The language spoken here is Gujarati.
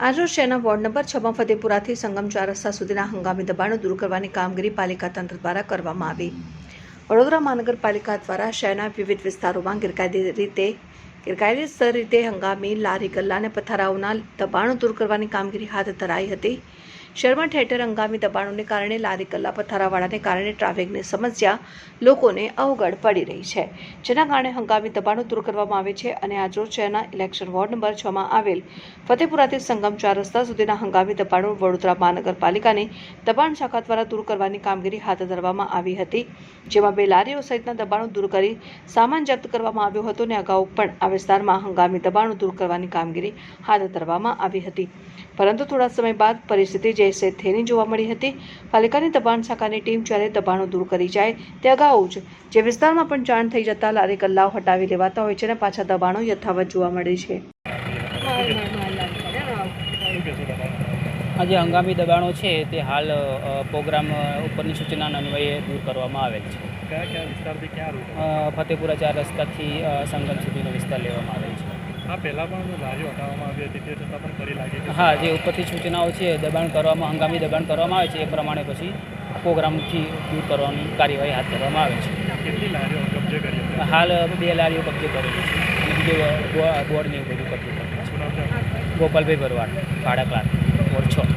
આજરોજ શહેરના વોર્ડ નંબર 6 માં ફતેપુરાથી સંગમ 4 રસ્તા સુધીના હંગામી દબાણો દૂર કરવાની કામગીરી પાલિકા તંત્ર દ્વારા કરવામાં આવી। વડોદરા મહાનગરપાલિકા દ્વારા શહેરના વિવિધ વિસ્તારોમાં ગેરકાયદેસર રીતે હંગામી લારી ગલ્લા અને પથ્થરાઓના દબાણો દૂર કરવાની કામગીરી હાથ ધરાઈ હતી। શહેરમાં ઠેર ઠેર હંગામી દબાણોને કારણે લારી ગલ્લા પથ્થરાવાળાને કારણે ટ્રાફિકની સમસ્યા લોકોને અવગડ પડી રહી છે, જેના કારણે હંગામી દબાણો દૂર કરવામાં આવે છે અને આજરોજ શહેરના ઇલેક્શન વોર્ડ નંબર 6 માં આવેલ ફતેપુરાથી સંગમ 4 રસ્તા સુધીના હંગામી દબાણો વડોદરા મહાનગરપાલિકાની દબાણ શાખા દ્વારા દૂર કરવાની કામગીરી હાથ ધરવામાં આવી હતી, જેમાં 2 લારીઓ સહિતના દબાણો દૂર કરી સામાન જપ્ત કરવામાં આવ્યો હતો અને અગાઉ પણ આ વિસ્તારમાં હંગામી દબાણો દૂર કરવાની કામગીરી હાથ ધરવામાં આવી હતી, પરંતુ થોડા સમય બાદ પરિસ્થિતિ જૈસે થેની જોવા મળી હતી। પાલિકાની દબાણ શાખાની ટીમ જ્યારે દબાણો દૂર કરી જાય તે અગાઉ જ જે વિસ્તારમાં પણ જાણ થઈ જતા લારી ગલ્લાઓ હટાવી લેવાતા હોય છે અને પાછા દબાણો યથાવત જોવા મળે છે। આ જે હંગામી દબાણો છે તે હાલ પ્રોગ્રામ ઉપરની સૂચનાના અન્વયે દૂર કરવામાં આવેલ છે। કયા વિસ્તારથી ક્યાં રૂટ? ફતેપુરા 4 રસ્તાથી સંગમ સુધીનો વિસ્તાર લેવામાં આવેલ છે। હા, પહેલાં પણ લારીઓ હટાવવામાં આવી હતી, તે છતાં પણ ફરી લાગે છે? હા, જે ઉપરથી સૂચનાઓ છે દબાણ કરવામાં હંગામી દબાણ કરવામાં આવે છે એ પ્રમાણે પછી પ્રોગ્રામથી દૂર કરવાની કાર્યવાહી હાથ ધરવામાં આવે છે। કેટલી લારીઓ કબજે કરી હતી? હાલ 2 લારીઓ કબજે કરેલી છે અને બીજું બોર્ડ ને એવું બધું કબજે કરેલું છે। ગોપાલભાઈ ભરવાડ, ભાડા ક્લાર્ક, વોર્ડ 6।